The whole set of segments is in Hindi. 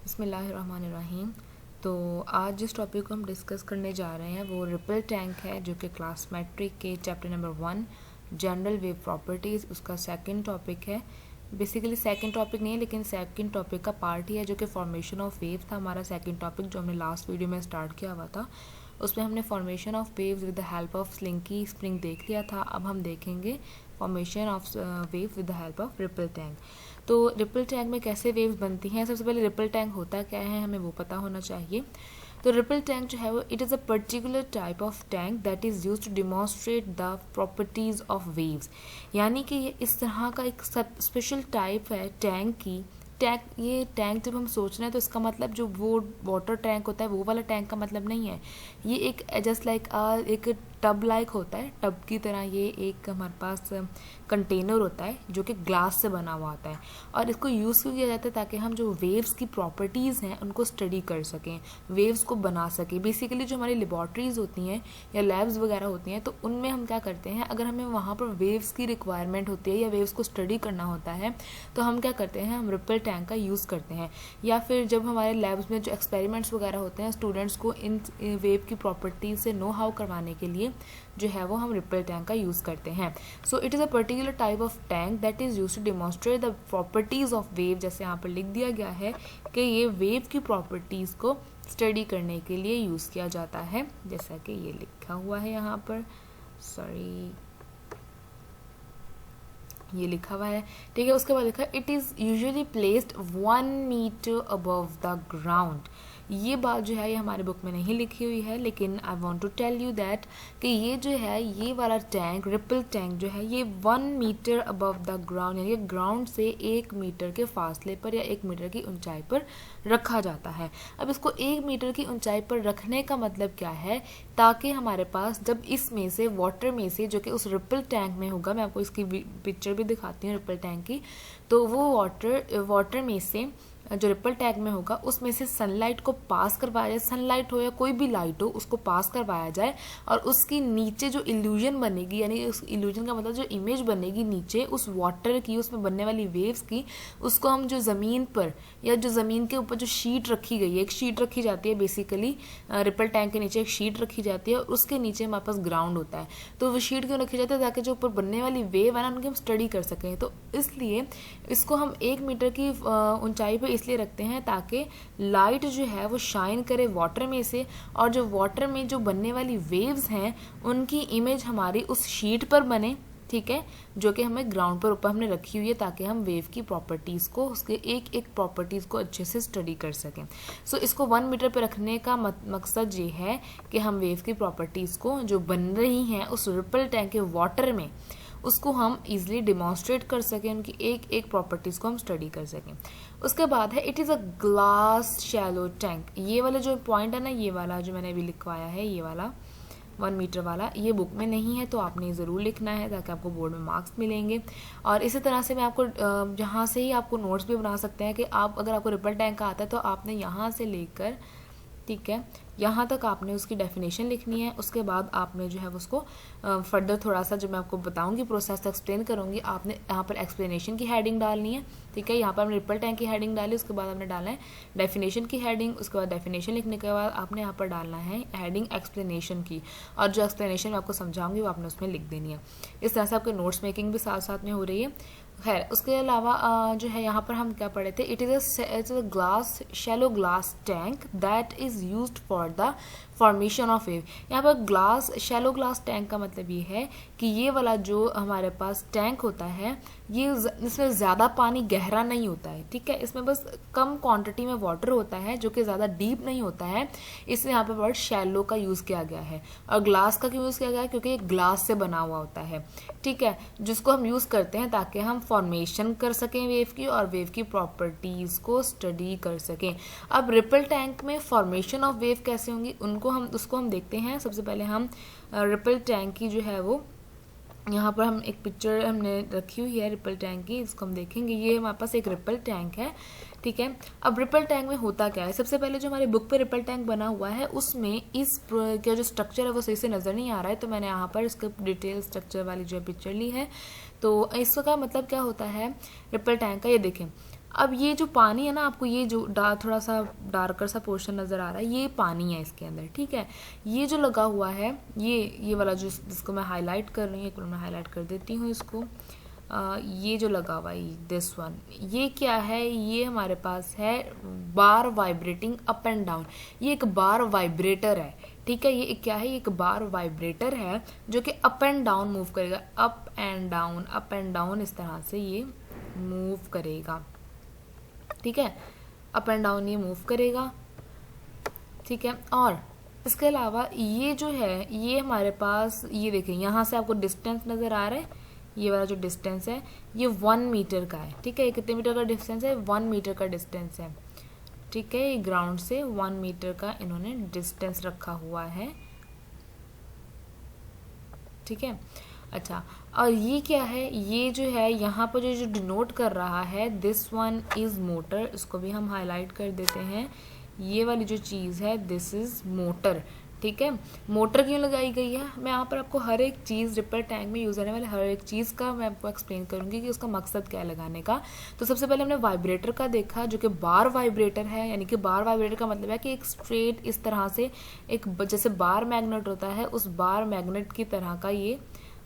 बिस्मिल्लाहिर्रहमानिर्रहीम। तो आज जिस टॉपिक को हम डिस्कस करने जा रहे हैं वो रिपल टैंक है, जो कि क्लास मैट्रिक के chapter number 1 general wave properties उसका सेकंड टॉपिक है। बेसिकली सेकंड टॉपिक नहीं है, लेकिन सेकंड टॉपिक का पार्ट ही है, जो कि फॉर्मेशन ऑफ वेव था हमारा सेकंड टॉपिक, जो हमने लास्ट वीडियो में स्टार्ट किया हुआ था। उसमें हमने formation of waves with the help of slinky spring देख लिया था। अब हम देखेंगे formation of wave with the help of ripple tank. तो रिपल टैंक में कैसे वेव्स बनती हैं, सबसे पहले रिपल टैंक होता क्या है हमें वो पता होना चाहिए। तो रिपल टैंक जो है वो it is a particular type of tank that is used to demonstrate the properties of waves. यानी कि ये इस तरह का एक स्पेशल टाइप है टैंक की। ये टैंक जब हम सोच रहे हैं तो इसका मतलब जो वो वाटर टैंक होता है वो वाला टैंक का मतलब नहीं है। ये एक जस्ट लाइक एक टब लाइक होता है, टब की तरह ये एक हमारे पास कंटेनर होता है जो कि ग्लास से बना हुआ होता है, और इसको यूज़ क्यों किया जाता है ताकि हम जो वेव्स की प्रॉपर्टीज़ हैं उनको स्टडी कर सकें, वेव्स को बना सकें। बेसिकली जो हमारी लेबॉर्ट्रीज़ होती हैं या लैब्स वगैरह होती हैं तो उनमें हम क्या करते हैं, अगर हमें वहाँ पर वेव्स की रिक्वायरमेंट होती है या वेव्स को स्टडी करना होता है तो हम क्या करते हैं, हम रिपल टैंक का यूज़ करते हैं। या फिर जब हमारे लैब्स में जो एक्सपेरिमेंट्स वगैरह होते हैं स्टूडेंट्स को इन वेव की प्रॉपर्टीज से नो हाउ करवाने के लिए जो है वो हम रिपल टैंक का यूज़ करते हैं। So it is a particular type of tank that is use to demonstrate the properties of wave. जैसे यहाँ पर लिख दिया गया है कि ये वेव की प्रॉपर्टीज़ को स्टडी करने के लिए यूज़ किया जाता है, जैसा कि ये लिखा हुआ है यहाँ पर। ये लिखा हुआ है, ठीक है। उसके बाद लिखा है it is usually placed 1 metre above the ground. ये बात जो है ये हमारे बुक में नहीं लिखी हुई है, लेकिन I want to tell you that कि ये जो है ये वाला टैंक रिपल टैंक जो है ये 1 मीटर अबव द ग्राउंड यानी ग्राउंड से 1 मीटर के फासले पर या 1 मीटर की ऊंचाई पर रखा जाता है। अब इसको 1 मीटर की ऊंचाई पर रखने का मतलब क्या है, ताकि हमारे पास जब इसमें से वाटर में से जो कि उस रिपल टैंक में होगा, मैं आपको इसकी पिक्चर भी दिखाती हूँ रिपल टैंक की, तो वो वाटर में से जो रिपल टैंक में होगा उसमें से सनलाइट को पास करवाया जाए, सनलाइट हो या कोई भी लाइट हो उसको पास करवाया जाए, और उसकी नीचे जो इल्यूजन बनेगी यानी उस इल्यूजन का मतलब जो इमेज बनेगी नीचे उस वाटर की, उसमें बनने वाली वेव्स की, उसको हम जो ज़मीन पर या जो ज़मीन के ऊपर जो शीट रखी गई है, एक शीट रखी जाती है बेसिकली रिपल टैंक के नीचे एक शीट रखी जाती है और उसके नीचे हमारे पास ग्राउंड होता है। तो वो शीट क्यों रखी जाती है, ताकि जो ऊपर बनने वाली वेव है ना उनकी हम स्टडी कर सकें। तो इसलिए इसको हम 1 मीटर की ऊंचाई पर इसलिए रखते हैं ताकि लाइट जो है वो शाइन करे वाटर में से, और जो वाटर में जो बनने वाली वेव्स हैं उनकी इमेज हमारी उस शीट पर बने, ठीक है, जो कि हमें ग्राउंड पर ऊपर हमने रखी हुई है, ताकि हम वेव की प्रॉपर्टीज़ को उसके एक एक प्रॉपर्टीज़ को अच्छे से स्टडी कर सकें। सो इसको 1 मीटर पर रखने का मकसद ये है कि हम वेव की प्रॉपर्टीज़ को जो बन रही हैं उस रिपल टैंक के वाटर में उसको हम इजीली डिमॉन्स्ट्रेट कर सकें, उनकी एक एक प्रॉपर्टीज़ को हम स्टडी कर सकें। उसके बाद है it is a glass shallow tank. ये वाला जो पॉइंट है ना, ये वाला जो मैंने अभी लिखवाया है, ये वाला 1 मीटर वाला, ये बुक में नहीं है तो आपने ज़रूर लिखना है ताकि आपको बोर्ड में मार्क्स मिलेंगे। और इसी तरह से मैं आपको जहाँ से ही आपको नोट्स भी बना सकते हैं कि आप अगर आपको रिपल टैंक का आता है तो आपने यहाँ से लेकर, ठीक है, यहाँ तक आपने उसकी डेफिनेशन लिखनी है। उसके बाद आपने जो है उसको फर्दर थोड़ा सा जो मैं आपको बताऊंगी प्रोसेस तो एक्सप्लेन करूँगी, आपने यहाँ पर एक्सप्लेनेशन की हेडिंग डालनी है, ठीक है। यहाँ पर हमने रिपल टैंक की हेडिंग डाली, उसके बाद हमने डालना है डेफिनेशन की हेडिंग, उसके बाद डेफिनेशन लिखने के बाद आपने यहाँ पर डालना है हेडिंग एक्सप्लेनेशन की, और जो एक्सप्लेनेशन मैं आपको समझाऊंगी वो आपने उसमें लिख देनी है। इस तरह से आपके नोट्स मेकिंग भी साथ साथ में हो रही है। खैर उसके अलावा जो है यहाँ पर हम क्या पढ़े थे, it is a glass shallow glass tank that is used for the formation of wave. यहाँ पर ग्लास शैलो ग्लास टैंक का मतलब ये है कि ये वाला जो हमारे पास टैंक होता है ये इसमें ज़्यादा पानी गहरा नहीं होता है, ठीक है, इसमें बस कम क्वांटिटी में वाटर होता है जो कि ज़्यादा डीप नहीं होता है, इसलिए यहाँ पर वर्ड शैलो का यूज़ किया गया है। और ग्लास का क्यों यूज़ किया गया है, क्योंकि ये ग्लास से बना हुआ होता है, ठीक है, जिसको हम यूज़ करते हैं ताकि हम फॉर्मेशन कर सकें वेव की और वेव की प्रॉपर्टीज़ को स्टडी कर सकें। अब रिपल टैंक में फॉर्मेशन ऑफ वेव कैसे होंगी उसको हम देखते हैं। सबसे पहले हम रिपल टैंक की जो है वो यहाँ पर हम एक पिक्चर हमने रखी हुई है रिपल टैंक की, इसको हम देखेंगे। ये हमारे पास एक रिपल टैंक है, ठीक है। अब रिपल टैंक में होता क्या है, सबसे पहले जो हमारे बुक पे रिपल टैंक बना हुआ है उसमें इस क्या जो स्ट्रक्चर है वो सही से नज़र नहीं आ रहा है, तो मैंने यहाँ पर इसका डिटेल स्ट्रक्चर वाली जो पिक्चर ली है। तो इसका मतलब क्या होता है रिपल टैंक का, ये देखें अब ये जो पानी है ना, आपको ये जो थोड़ा सा डार्कर सा पोर्शन नज़र आ रहा है, ये पानी है इसके अंदर, ठीक है। ये जो लगा हुआ है, ये वाला जो जिसको मैं हाईलाइट कर रही हूँ, एक बार मैं हाईलाइट कर देती हूँ इसको। ये जो लगा हुआ है दिस वन, ये क्या है, ये हमारे पास है बार वाइब्रेटिंग अप एंड डाउन। ये एक बार वाइब्रेटर है, ठीक है। ये क्या है, ये एक बार वाइब्रेटर है जो कि अप एंड डाउन मूव करेगा, अप एंड डाउन इस तरह से ये मूव करेगा, ठीक है। अप एंड डाउन ये मूव करेगा, ठीक है। और इसके अलावा ये जो है, ये हमारे पास, ये देखें यहाँ से आपको डिस्टेंस नज़र आ रहा है, ये वाला जो डिस्टेंस है ये 1 मीटर का है, ठीक है। ये कितने मीटर का डिस्टेंस है, 1 मीटर का डिस्टेंस है, ठीक है। ये ग्राउंड से 1 मीटर का इन्होंने डिस्टेंस रखा हुआ है, ठीक है। अच्छा, और ये क्या है, ये जो है यहाँ पर जो डिनोट कर रहा है, दिस वन इज मोटर, इसको भी हम हाईलाइट कर देते हैं। ये वाली जो चीज़ है दिस इज मोटर, ठीक है। मोटर क्यों लगाई गई है, मैं यहाँ पर आपको हर एक चीज़ रिपर टैंक में यूज़ होने वाले हर एक चीज़ का मैं आपको एक्सप्लेन करूँगी कि उसका मकसद क्या है लगाने का। तो सबसे पहले हमने वाइब्रेटर का देखा, जो कि बार वाइब्रेटर है, यानी कि बार वाइब्रेटर का मतलब है कि एक स्ट्रेट इस तरह से एक जैसे बार मैग्नेट होता है, उस बार मैग्नेट की तरह का ये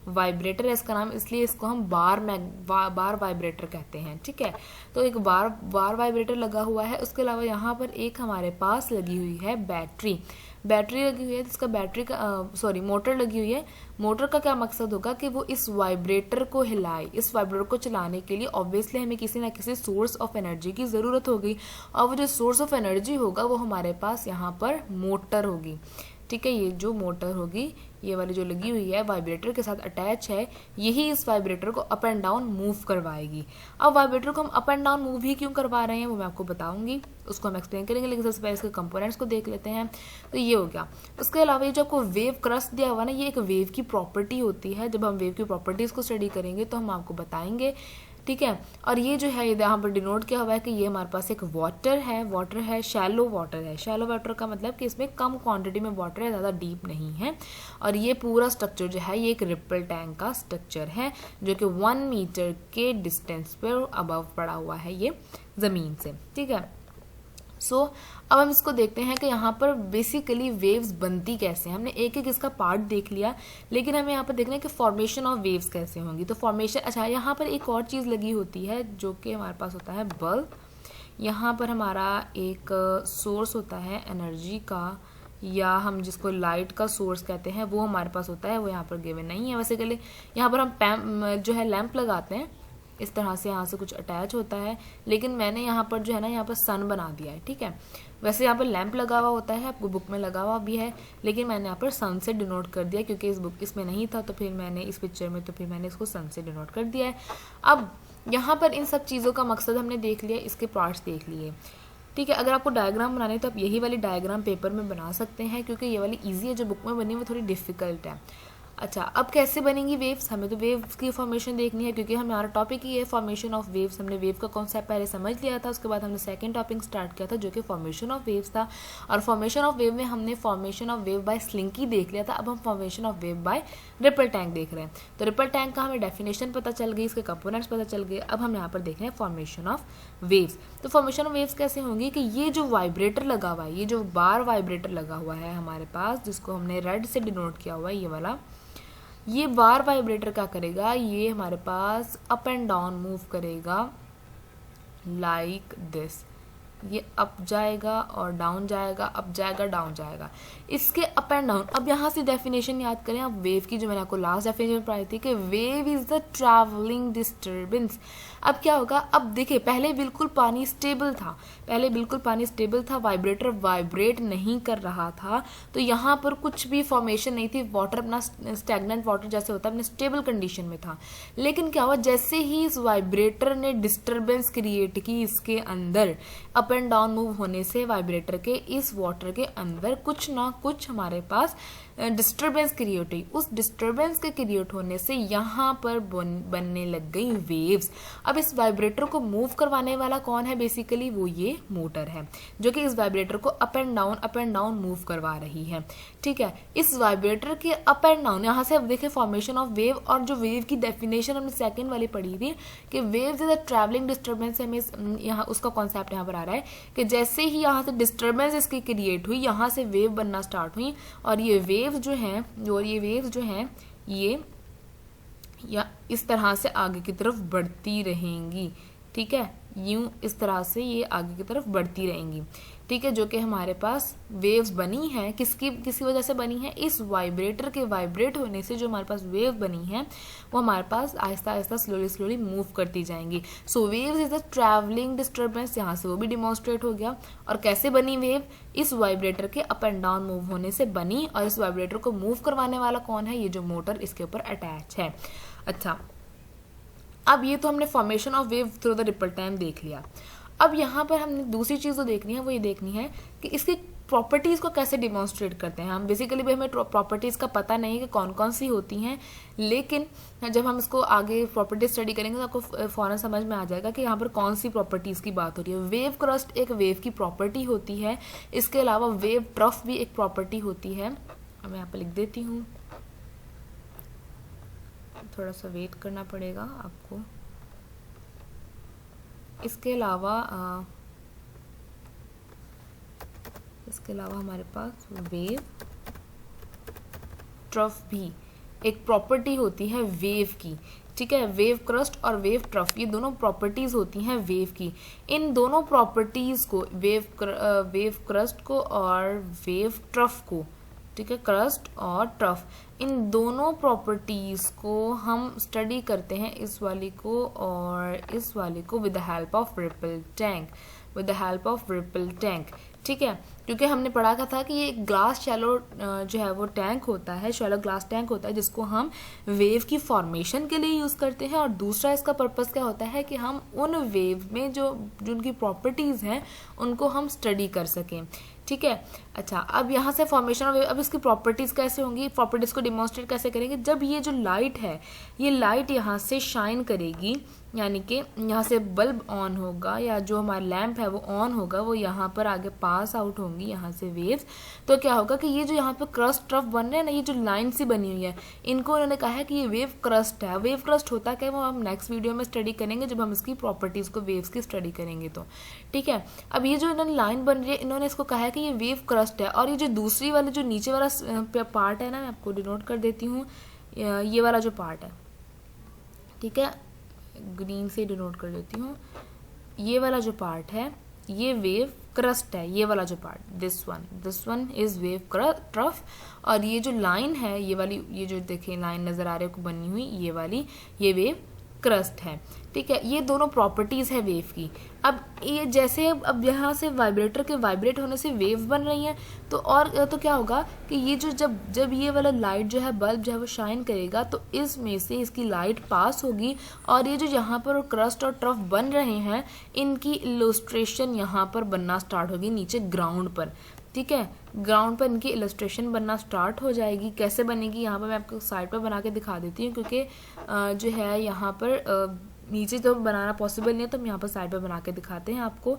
वाइब्रेटर है इसका नाम, इसलिए इसको हम बार वाइब्रेटर कहते हैं, ठीक है। तो एक बार वाइब्रेटर लगा हुआ है। उसके अलावा यहाँ पर एक हमारे पास लगी हुई है बैटरी लगी हुई है, जिसका बैटरी का मोटर लगी हुई है। मोटर का क्या मकसद होगा कि वो इस वाइब्रेटर को हिलाए। इस वाइब्रेटर को चलाने के लिए ऑब्वियसली हमें किसी ना किसी सोर्स ऑफ एनर्जी की ज़रूरत होगी, और वो जो सोर्स ऑफ एनर्जी होगा वो हमारे पास यहाँ पर मोटर होगी, ठीक है। ये जो मोटर होगी, ये वाली जो लगी हुई है वाइब्रेटर के साथ अटैच है, यही इस वाइब्रेटर को अप एंड डाउन मूव करवाएगी। अब वाइब्रेटर को हम अप एंड डाउन मूव ही क्यों करवा रहे हैं वो मैं आपको बताऊंगी, उसको हम एक्सप्लेन करेंगे, लेकिन सबसे पहले इसके कंपोनेंट्स को देख लेते हैं। तो ये हो गया। उसके अलावा ये जो आपको वेव क्रस्ट दिया हुआ ना, ये एक वेव की प्रॉपर्टी होती है। जब हम वेव की प्रॉपर्टीज़ को स्टडी करेंगे तो हम आपको बताएंगे, ठीक है। और ये जो है यहाँ पर डिनोट किया हुआ है कि ये हमारे पास एक वाटर है, शैलो वाटर है। शैलो वाटर का मतलब कि इसमें कम क्वांटिटी में वाटर है, ज़्यादा डीप नहीं है। और ये पूरा स्ट्रक्चर जो है ये एक रिपल टैंक का स्ट्रक्चर है, जो कि 1 मीटर के डिस्टेंस पर अबव पड़ा हुआ है ये ज़मीन से, ठीक है। सो अब हम इसको देखते हैं कि यहाँ पर बेसिकली वेव्स बनती कैसे हैं। हमने एक एक इसका पार्ट देख लिया, लेकिन हमें यहाँ पर देखना है कि फॉर्मेशन ऑफ वेव्स कैसे होंगी। तो फॉर्मेशन, अच्छा यहाँ पर एक और चीज़ लगी होती है जो कि हमारे पास होता है बल्ब। यहाँ पर हमारा एक सोर्स होता है एनर्जी का, या हम जिसको लाइट का सोर्स कहते हैं, वो हमारे पास होता है, वो यहाँ पर गिवन नहीं है। बेसिकली यहाँ पर हम जो है लैंप लगाते हैं, इस तरह से यहाँ से कुछ अटैच होता है, लेकिन मैंने यहाँ पर जो है ना यहाँ पर सन बना दिया है, ठीक है। वैसे यहाँ पर लैंप लगा हुआ होता है, आपको बुक में लगा हुआ भी है, लेकिन मैंने यहाँ पर सन से डिनोट कर दिया क्योंकि इस बुक इसमें नहीं था, तो फिर मैंने इस पिक्चर में, तो फिर मैंने इसको सन से डिनोट कर दिया है। अब यहाँ पर इन सब चीज़ों का मकसद हमने देख लिया, इसके पार्ट्स देख लिए, ठीक है। अगर आपको डायग्राम बनाने हैं तो आप यही वाली डायग्राम पेपर में बना सकते हैं, क्योंकि ये वाली ईजी है, जो बुक में बनी है वो थोड़ी डिफिकल्ट है। अच्छा, अब कैसे बनेंगी वेव्स, हमें तो वेव्स की फॉर्मेशन देखनी है, क्योंकि हमारा टॉपिक ही है फॉर्मेशन ऑफ वेव्स। हमने वेव का कॉन्सेप्ट पहले समझ लिया था, उसके बाद हमने सेकंड टॉपिक स्टार्ट किया था जो कि फॉर्मेशन ऑफ वेव्स था। और फॉर्मेशन ऑफ वेव में हमने formation of wave by slinky देख लिया था। अब हम formation of wave by ripple tank देख रहे हैं। तो रिपल टैंक का हमें डेफिनेशन पता चल गई, इसके कंपोनेंट्स पता चल गए। अब हम यहाँ पर देख रहे हैं फॉर्मेशन ऑफ वेव्स। तो फॉर्मेशन ऑफ वेव्स कैसे होंगी कि ये जो वाइब्रेटर लगा हुआ है, ये जो बार वाइब्रेटर लगा हुआ है हमारे पास, जिसको हमने रेड से डिनोट किया हुआ है, ये वाला, ये बार वाइब्रेटर क्या करेगा, ये हमारे पास अप एंड डाउन मूव करेगा लाइक दिस। ये अप जाएगा और डाउन जाएगा, अप जाएगा डाउन जाएगा, इसके अप एंड डाउन। अब यहाँ से डेफिनेशन याद करें आप वेव की, जो मैंने आपको लास्ट डेफिनेशन पढ़ाई थी कि wave is the travelling disturbance. अब क्या होगा, अब देखिए पहले बिल्कुल पानी स्टेबल था, वाइब्रेटर वाइब्रेट नहीं कर रहा था, तो यहाँ पर कुछ भी फॉर्मेशन नहीं थी, वाटर अपना स्टैग्नेंट वाटर जैसे होता है अपने स्टेबल कंडीशन में था। लेकिन क्या हुआ, जैसे ही इस वाइब्रेटर ने डिस्टर्बेंस क्रिएट की इसके अंदर, अप एंड डाउन मूव होने से वाइब्रेटर के इस वाटर के अंदर कुछ ना कुछ हमारे पास डिस्टर्बेंस क्रिएट हुई, उस डिस्टर्बेंस के क्रिएट होने से यहाँ पर बनने लग गई वेव्स। अब इस वाइब्रेटर को मूव करवाने वाला कौन है? बेसिकली वो ये मोटर है जो कि इस वाइब्रेटर को अप एंड डाउन मूव करवा रही है। ठीक है, इस वाइब्रेटर के अप एंड डाउन, यहाँ से अब देखें फॉर्मेशन ऑफ वेव, और जो वेव की डेफिनेशन हमने सेकंड वाली पढ़ी थी कि waves is a travelling disturbance, हमें यहाँ उसका कॉन्सेप्ट यहाँ पर आ रहा है कि जैसे ही यहाँ से डिस्टर्बेंस इसकी क्रिएट हुई, यहाँ से वेव बनना स्टार्ट हुई, और ये वेव्स जो हैं ये या इस तरह से आगे की तरफ बढ़ती रहेंगी। ठीक है, यूं इस तरह से ये आगे की तरफ बढ़ती रहेंगी। ठीक है, जो कि हमारे पास वेव्स बनी है किसी वजह से बनी है, इस वाइब्रेटर के वाइब्रेट होने से जो हमारे पास वेव बनी है वो हमारे पास आहिस्ता आहिस्ता स्लोली मूव करती जाएंगी। So waves is a travelling disturbance, यहाँ से वो भी डिमॉन्स्ट्रेट हो गया। और कैसे बनी वेव? इस वाइब्रेटर के अप एंड डाउन मूव होने से बनी, और इस वाइब्रेटर को मूव करवाने वाला कौन है? ये जो मोटर इसके ऊपर अटैच है। अच्छा, अब ये तो हमने formation of wave through the ripple time देख लिया। अब यहाँ पर हमने दूसरी चीज़ जो देखनी है वो ये देखनी है कि इसकी प्रॉपर्टीज़ को कैसे डिमॉन्स्ट्रेट करते हैं हम। बेसिकली भी हमें प्रॉपर्टीज़ का पता नहीं है कि कौन कौन सी होती हैं, लेकिन जब हम इसको आगे प्रॉपर्टीज स्टडी करेंगे तो आपको फौरन समझ में आ जाएगा कि यहाँ पर कौन सी प्रॉपर्टीज़ की बात हो रही है। वेव क्रस्ट एक वेव की प्रॉपर्टी होती है, इसके अलावा वेव ट्रफ भी एक प्रॉपर्टी होती है। मैं यहाँ पर लिख देती हूँ, थोड़ा सा वेट करना पड़ेगा आपको। इसके अलावा हमारे पास वेव ट्रफ भी एक प्रॉपर्टी होती है वेव की। ठीक है, वेव क्रस्ट और वेव ट्रफ ये दोनों प्रॉपर्टीज होती हैं वेव की। इन दोनों प्रॉपर्टीज को वेव क्रस्ट को और वेव ट्रफ को, ठीक है, क्रस्ट और ट्रफ, इन दोनों प्रॉपर्टीज को हम स्टडी करते हैं, इस वाली को और इस वाली को, with the help of ripple tank. ठीक है, क्योंकि हमने पढ़ा था कि ये ग्लास शैलो जो है वो टैंक होता है, शैलो ग्लास टैंक होता है, जिसको हम वेव की फॉर्मेशन के लिए यूज़ करते हैं। और दूसरा इसका पर्पस क्या होता है कि हम उन वेव में जो उनकी प्रॉपर्टीज़ हैं उनको हम स्टडी कर सकें। ठीक है, अच्छा, अब यहाँ से फॉर्मेशन ऑफ वेव, अब इसकी प्रॉपर्टीज़ कैसे होंगी, प्रॉपर्टीज़ को डिमॉन्स्ट्रेट कैसे करेंगे? जब ये जो लाइट है, ये लाइट यहाँ से शाइन करेगी, यानी कि यहाँ से बल्ब ऑन होगा या जो हमारा लैंप है वो ऑन होगा, वो यहाँ पर आगे पास आउट होंगी यहाँ से वेव्स। तो क्या होगा कि ये जो यहाँ पर क्रस्ट ट्रफ बन रहे हैं ना, ये जो लाइन सी बनी हुई है, इनको उन्होंने कहा है कि ये वेव क्रस्ट है। वेव क्रस्ट होता क्या है वो हम नेक्स्ट वीडियो में स्टडी करेंगे, जब हम इसकी प्रॉपर्टीज़ को वेव्स की स्टडी करेंगे तो। ठीक है, अब ये जो इन्होंने लाइन बन रही है, इन्होंने इसको कहा है कि ये वेव क्रस्ट है। और ये जो दूसरी वाली जो नीचे वाला पार्ट है ना, मैं आपको डिनोट कर देती हूँ, ये वाला जो पार्ट है, ठीक है, ग्रीन से डिनोट कर देती हूँ, ये वाला जो पार्ट है ये वेव क्रस्ट है, ये वाला जो part, this one is wave trough. और ये जो लाइन है, ये वाली, ये जो देखें लाइन नजर आ रही है बनी हुई, ये वाली, ये वेव क्रस्ट है। ठीक है, ये दोनों प्रॉपर्टीज है वेव की। अब ये जैसे अब यहाँ से वाइब्रेटर के वाइब्रेट होने से वेव बन रही हैं, तो क्या होगा कि ये जो जब ये वाला लाइट जो है, बल्ब जो है वो शाइन करेगा, तो इसमें से इसकी लाइट पास होगी, और ये जो यहाँ पर क्रस्ट और ट्रफ बन रहे हैं, इनकी इलस्ट्रेशन यहाँ पर बनना स्टार्ट होगी नीचे ग्राउंड पर। ठीक है, ग्राउंड पर इनकी इलस्ट्रेशन बनना स्टार्ट हो जाएगी। कैसे बनेगी, यहाँ पर मैं आपको साइड पर बना के दिखा देती हूँ, क्योंकि जो है यहाँ पर नीचे तो बनाना पॉसिबल नहीं है, तो हम यहाँ पर साइड पर बना के दिखाते हैं आपको।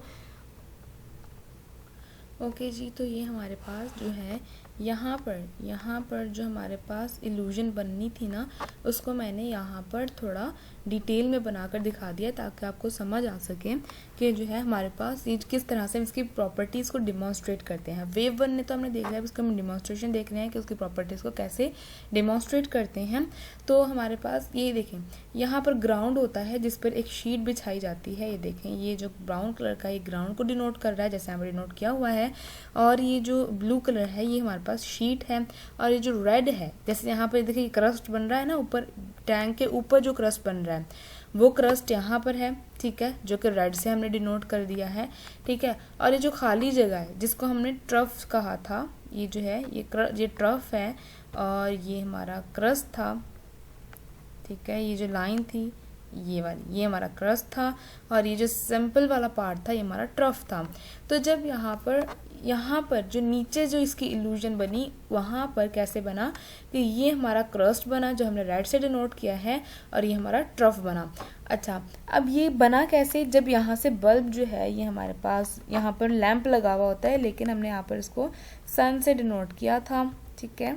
ओके जी, तो ये हमारे पास जो है यहाँ पर जो हमारे पास इल्यूजन बननी थी ना, उसको मैंने यहाँ पर थोड़ा डिटेल में बनाकर दिखा दिया ताकि आपको समझ आ सके कि जो है हमारे पास ये किस तरह से इसकी प्रॉपर्टीज़ को डिमॉन्स्ट्रेट करते हैं। वेव वन ने तो हमने देख लिया, इसका हम डिमॉन्स्ट्रेशन देख रहे हैं कि उसकी प्रॉपर्टीज़ को कैसे डिमॉन्स्ट्रेट करते हैं। तो हमारे पास ये देखें, यहाँ पर ग्राउंड होता है जिस पर एक शीट बिछाई जाती है। ये देखें, ये जो ब्राउन कलर का ये ग्राउंड को डिनोट कर रहा है, जैसे हमने डिनोट किया हुआ है, और ये जो ब्लू कलर है ये हमारे पास शीट है, और ये जो रेड है, जैसे यहाँ पर देखिए क्रस्ट बन रहा है ना, ऊपर टैंक के ऊपर जो क्रस्ट बन रहा है वो क्रस्ट यहाँ पर है। ठीक है, जो कि रेड से हमने डिनोट कर दिया है। ठीक है, और ये जो खाली जगह है जिसको हमने ट्रफ कहा था, ये जो है ये ट्रफ है, और ये हमारा क्रस्ट था। ठीक है, ये जो लाइन थी ये वाली, ये हमारा क्रस्ट था, और ये जो सिंपल वाला पार्ट था ये हमारा ट्रफ था। तो जब यहाँ पर यहाँ पर जो नीचे जो इसकी इल्यूजन बनी वहाँ पर कैसे बना कि ये हमारा क्रस्ट बना जो हमने राइट से डिनोट किया है, और ये हमारा ट्रफ बना। अच्छा, अब ये बना कैसे, जब यहाँ से बल्ब जो है ये हमारे पास यहाँ पर लैंप लगा हुआ होता है, लेकिन हमने यहाँ पर इसको सन से डिनोट किया था। ठीक है,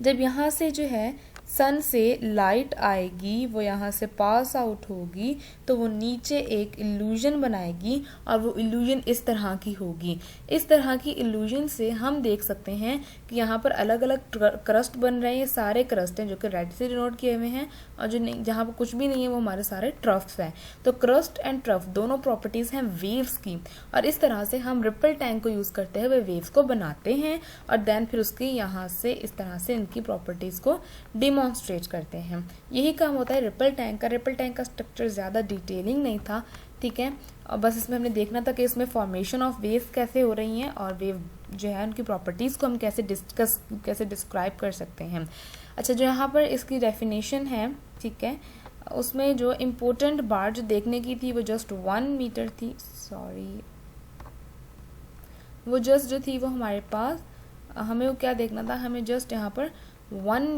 जब यहाँ से जो है सन से लाइट आएगी, वो यहाँ से पास आउट होगी, तो वो नीचे एक इल्यूजन बनाएगी, और वो इल्यूजन इस तरह की होगी। इस तरह की इल्यूजन से हम देख सकते हैं कि यहाँ पर अलग अलग क्रस्ट बन रहे हैं। ये सारे क्रस्ट हैं जो कि रेड से डिनोट किए हुए हैं, और जो नहीं, जहाँ पर कुछ भी नहीं है वो हमारे सारे ट्रफ्स हैं। तो क्रस्ट एंड ट्रफ दोनों प्रॉपर्टीज हैं वेव्स की, और इस तरह से हम रिपल टैंक को यूज करते हुए वेव्स को बनाते हैं, और देन फिर उसके यहाँ से इस तरह से इनकी प्रॉपर्टीज को डेमोन्स्ट्रेट करते हैं। यही काम होता है रिपल टैंक का। रिपल टैंक का स्ट्रक्चर ज़्यादा डिटेलिंग नहीं था, ठीक है, और बस इसमें हमने देखना था कि इसमें फॉर्मेशन ऑफ वेव्स कैसे हो रही हैं, और वेव जो है उनकी प्रॉपर्टीज़ को हम कैसे डिस्क्राइब कर सकते हैं। अच्छा, जो यहाँ पर इसकी डेफिनेशन है, ठीक है, उसमें जो इम्पोर्टेंट बात जो देखने की थी वो जस्ट 1 मीटर थी। सॉरी, वो जस्ट जो थी वो हमारे पास, हमें वो क्या देखना था, हमें जस्ट यहाँ पर 1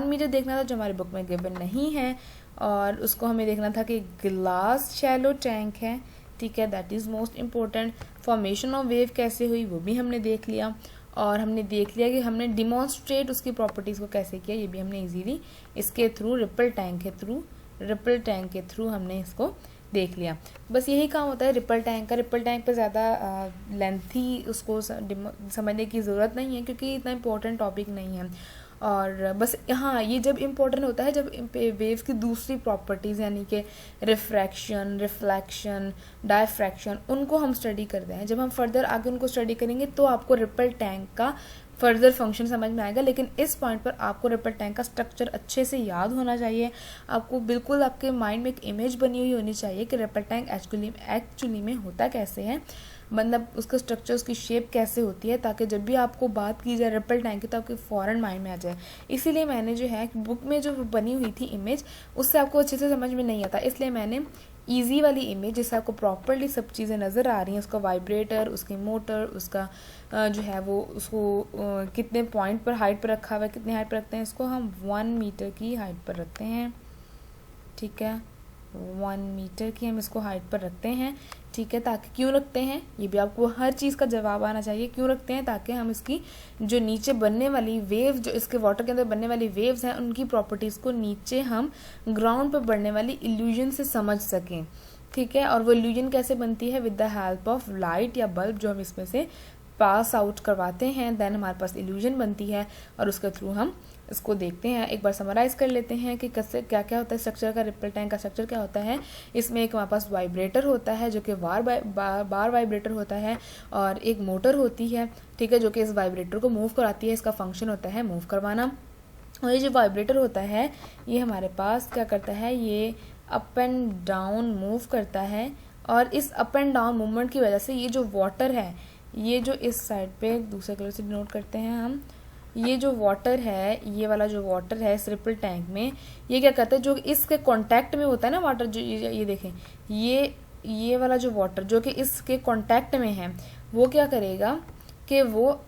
मीटर देखना था, जो हमारी बुक में गिवन नहीं है, और उसको हमें देखना था कि ग्लास शैलो टैंक है। ठीक है, that is most important. Formation of wave कैसे हुई वो भी हमने देख लिया, और हमने देख लिया कि हमने डिमॉन्स्ट्रेट उसकी प्रॉपर्टीज़ को कैसे किया, ये भी हमने इजीली इसके थ्रू रिपल टैंक के थ्रू हमने इसको देख लिया। बस यही काम होता है रिपल टैंक का। रिपल टैंक पर ज़्यादा लेंथी उसको समझने की ज़रूरत नहीं है, क्योंकि इतना इम्पोर्टेंट टॉपिक नहीं है। और बस हाँ, ये जब इम्पोर्टेंट होता है जब वेव्स की दूसरी प्रॉपर्टीज़ यानी कि रिफ्रैक्शन, रिफ्लेक्शन, डायफ्रैक्शन, उनको हम स्टडी करते हैं। जब हम फर्दर आगे उनको स्टडी करेंगे तो आपको रिपल टैंक का फर्दर फंक्शन समझ में आएगा। लेकिन इस पॉइंट पर आपको रिपल टैंक का स्ट्रक्चर अच्छे से याद होना चाहिए। आपको बिल्कुल आपके माइंड में एक इमेज बनी हुई होनी चाहिए कि रिपल टैंक एक्चुअली में होता कैसे है, मतलब उसका स्ट्रक्चर, उसकी शेप कैसे होती है, ताकि जब भी आपको बात की जाए रिपल टैंक की तो आपके फ़ौरन माइंड में आ जाए। इसीलिए मैंने जो है बुक में जो बनी हुई थी इमेज, उससे आपको अच्छे से समझ में नहीं आता, इसलिए मैंने ईजी वाली इमेज जिससे आपको प्रॉपरली सब चीज़ें नज़र आ रही हैं, उसका वाइब्रेटर, उसकी मोटर, उसका जो है वो उसको कितने पॉइंट पर हाइट पर रखा हुआ है, कितने हाइट पर रखते हैं, इसको हम 1 मीटर की हाइट पर रखते हैं। ठीक है, 1 मीटर की हम इसको हाइट पर रखते हैं। ठीक है, ताकि क्यों रखते हैं, ये भी आपको हर चीज़ का जवाब आना चाहिए। क्यों रखते हैं, ताकि हम इसकी जो नीचे बनने वाली वेव, जो इसके वाटर के अंदर बनने वाली वेव्स हैं, उनकी प्रॉपर्टीज़ को नीचे हम ग्राउंड पर बढ़ने वाली इल्यूजन से समझ सकें। ठीक है, और वो इल्यूजन कैसे बनती है, with the help of light या बल्ब जो हम इसमें से पास आउट करवाते हैं, देन हमारे पास इल्यूजन बनती है, और उसके थ्रू हम इसको देखते हैं। एक बार समराइज कर लेते हैं कि कैसे क्या क्या होता है स्ट्रक्चर का। रिपल टैंक का स्ट्रक्चर क्या होता है, इसमें एक हमारे पास वाइब्रेटर होता है जो कि बार वाइब्रेटर होता है, और एक मोटर होती है, ठीक है, जो कि इस वाइब्रेटर को मूव कराती है। इसका फंक्शन होता है मूव करवाना। और ये जो वाइब्रेटर होता है ये हमारे पास क्या करता है, ये अप एंड डाउन मूव करता है, और इस अप एंड डाउन मूवमेंट की वजह से ये जो वाटर है, ये जो इस साइड पे दूसरे कलर से डिनोट करते हैं हम, ये जो वाटर है, ये वाला जो वाटर है इस रिपल टैंक में, ये क्या करता है, जो इसके कांटेक्ट में होता है ना वाटर, जो ये देखें, ये वाला जो वाटर जो कि इसके कांटेक्ट में है, वो क्या करेगा कि वो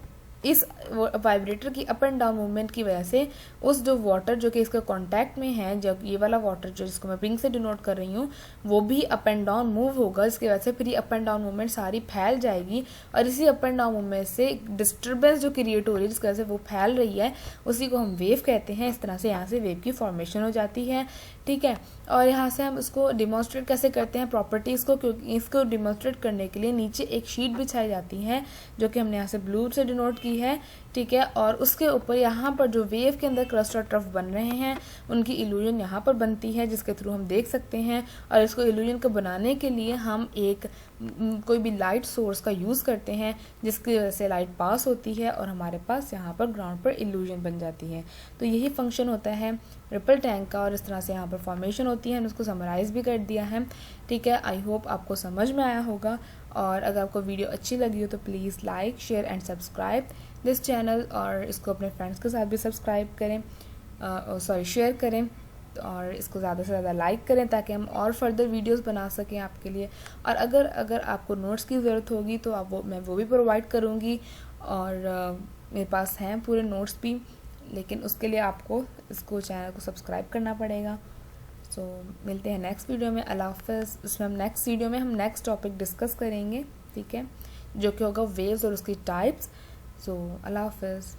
इस वाइब्रेटर की अप एंड डाउन मूवमेंट की वजह से उस जो वाटर जो कि इसके कांटेक्ट में है, जब ये वाला वाटर जो जिसको मैं रिंग से डिनोट कर रही हूँ, वो भी अप एंड डाउन मूव होगा। इसकी वजह से फिर ये अप एंड डाउन मूवमेंट सारी फैल जाएगी, और इसी अप एंड डाउन मूवमेंट से डिस्टर्बेंस जो क्रिएट हो रही है, जिसकी वजह से वो फैल रही है, उसी को हम वेव कहते हैं। इस तरह से यहाँ से वेव की फॉर्मेशन हो जाती है। ठीक है, और यहाँ से हम इसको डिमॉन्स्ट्रेट कैसे करते हैं प्रॉपर्टीज़ को, क्योंकि इसको डिमॉन्स्ट्रेट करने के लिए नीचे एक शीट बिछाई जाती है जो कि हमने यहाँ से ब्लू से डिनोट की है। ठीक है, और उसके ऊपर यहाँ पर जो वेव के अंदर क्रस्ट और ट्रफ बन रहे हैं उनकी इल्यूजन यहाँ पर बनती है, जिसके थ्रू हम देख सकते हैं। और इसको इल्यूजन को बनाने के लिए हम एक कोई भी लाइट सोर्स का यूज़ करते हैं, जिसकी वजह से लाइट पास होती है और हमारे पास यहाँ पर ग्राउंड पर इल्यूजन बन जाती है। तो यही फंक्शन होता है रिपल टैंक का, और इस तरह से यहाँ पर फॉर्मेशन होती है। हमने उसको समराइज़ भी कर दिया है। ठीक है, आई होप आपको समझ में आया होगा, और अगर आपको वीडियो अच्छी लगी हो तो please like, share and subscribe this channel, और इसको अपने फ्रेंड्स के साथ भी सब्सक्राइब करें, शेयर करें। और इसको ज़्यादा से ज़्यादा लाइक करें ताकि हम और फर्दर वीडियोस बना सकें आपके लिए। और अगर आपको नोट्स की ज़रूरत होगी तो मैं वो भी प्रोवाइड करूँगी, और मेरे पास हैं पूरे नोट्स भी, लेकिन उसके लिए आपको इसको चैनल को सब्सक्राइब करना पड़ेगा। सो मिलते हैं नेक्स्ट वीडियो में। अल्लाह हाफ़िज़। इसमें हम नेक्स्ट वीडियो में हम नेक्स्ट टॉपिक डिस्कस करेंगे, ठीक है, जो कि होगा वेव्स और उसकी टाइप्स। सो अल्लाह हाफ़िज़।